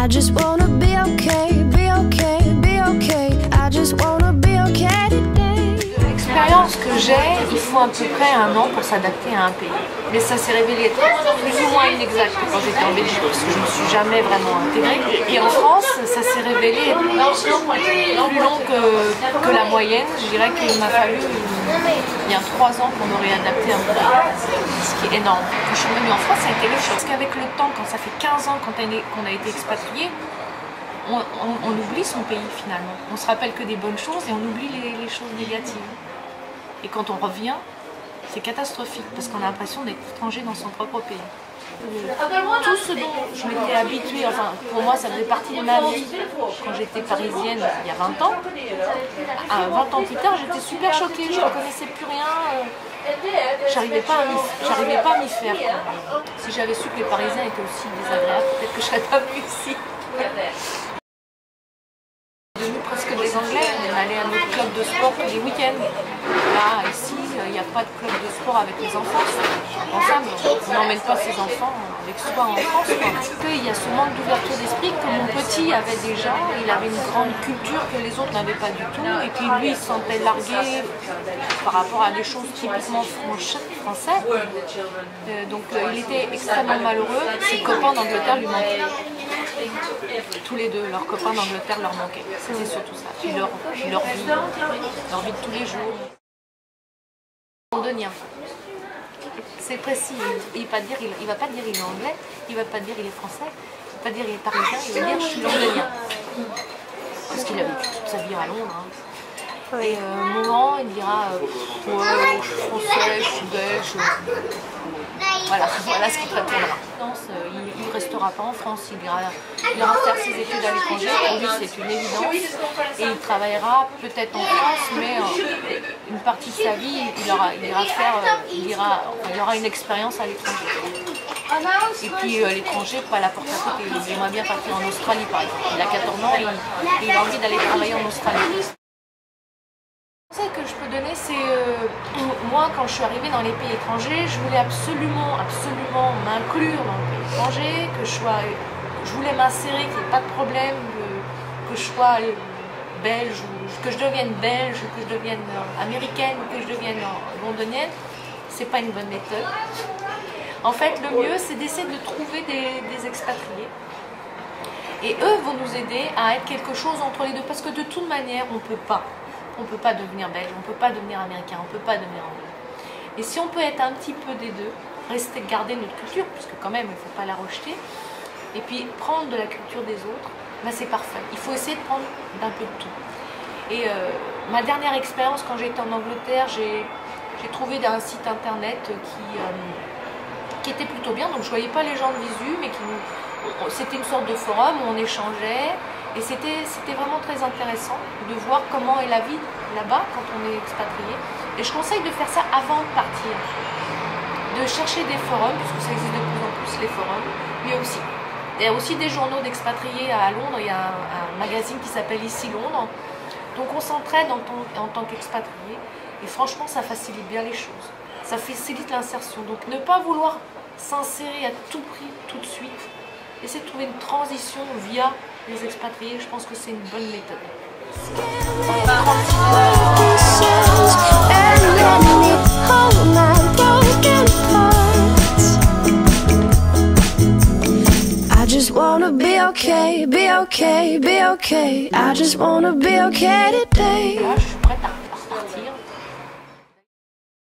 I just wanna be okay, be okay, be okay. I just wanna be okay today. L'expérience que j'ai, il faut à peu près 1 an pour s'adapter à un pays. Mais ça s'est révélé plus ou moins inexact quand j'étais en Belgique, parce que je ne me suis jamais vraiment intégrée. Et en France, ça s'est révélé plus long que la moyenne. Je dirais qu'il m'a fallu bien 3 ans pour me réadapter à mon pays, ce qui est énorme. Quand je suis revenue en France, ça a été le choc. Parce qu'avec le temps, quand ça fait 15 ans qu'on a été expatrié, on oublie son pays finalement. On se rappelle que des bonnes choses et on oublie les choses négatives. Et quand on revient, c'est catastrophique parce qu'on a l'impression d'être étranger dans son propre pays. Tout ce dont je m'étais habituée, enfin pour moi ça faisait partie de ma vie quand j'étais parisienne il y a 20 ans. 20 ans plus tard, j'étais super choquée, je ne reconnaissais plus rien. J'arrivais pas à m'y faire. Si j'avais su que les Parisiens étaient aussi désagréables, peut-être que je serais pas venue ici. Presque des Anglais, on allait à notre club de sport tous les week-ends. Là, ici, il n'y a pas de club de sport avec les enfants. Ensemble, on n'emmène pas ses enfants avec soi en France. Il y a ce manque d'ouverture d'esprit que mon petit avait déjà. Il avait une grande culture que les autres n'avaient pas du tout. Et puis lui, il se sentait largué par rapport à des choses typiquement français. Donc il était extrêmement malheureux. Ses copains d'Angleterre lui manquaient. Tous les deux, leurs copains d'Angleterre leur manquaient. C'était surtout ça. Puis leur vie de tous les jours. Londonien. C'est précis. Il va pas dire il est anglais, il va pas dire il est français, il va pas dire il est parisien, il va dire je suis londonien. Parce qu'il a vécu toute sa vie à Londres. Hein. Et à un moment, il dira ouais, je suis français, je suis belge. Voilà ce qu'il répondra. Il ne restera pas en France, il ira faire ses études à l'étranger, pour lui c'est une évidence. Et il travaillera peut-être en France, mais une partie de sa vie, il aura une expérience à l'étranger. Et puis l'étranger, pas la porte à côté. Il aimerait bien partir en Australie par exemple. Il a 14 ans et il a envie d'aller travailler en Australie. Le conseil que je peux donner, c'est moi quand je suis arrivée dans les pays étrangers, je voulais absolument m'inclure dans le pays étranger, je voulais m'insérer, qu'il n'y ait pas de problème, que je sois belge, que je devienne belge, que je devienne américaine, que je devienne londonienne. C'est pas une bonne méthode. En fait, le mieux, c'est d'essayer de trouver des expatriés. Et eux vont nous aider à être quelque chose entre les deux, parce que de toute manière, on ne peut pas devenir belge, on ne peut pas devenir américain, on ne peut pas devenir anglais. Et si on peut être un petit peu des deux, garder notre culture, puisque quand même il ne faut pas la rejeter, et puis prendre de la culture des autres, ben c'est parfait. Il faut essayer de prendre d'un peu de tout. Et ma dernière expérience quand j'étais en Angleterre, j'ai trouvé un site internet qui était plutôt bien, donc je ne voyais pas les gens de visu, mais c'était une sorte de forum où on échangeait. Et c'était vraiment très intéressant de voir comment est la vie là-bas quand on est expatrié. Et je conseille de faire ça avant de partir. De chercher des forums, puisque ça existe de plus en plus les forums. Mais il y a aussi des journaux d'expatriés à Londres. Il y a un magazine qui s'appelle Ici Londres. Donc on s'entraide en tant qu'expatrié. Et franchement, ça facilite bien les choses. Ça facilite l'insertion. Donc ne pas vouloir s'insérer à tout prix, tout de suite. Essayer de trouver une transition via les expatriés, je pense que c'est une bonne méthode. I just wanna be okay, be okay, be okay. I just wanna be okay today.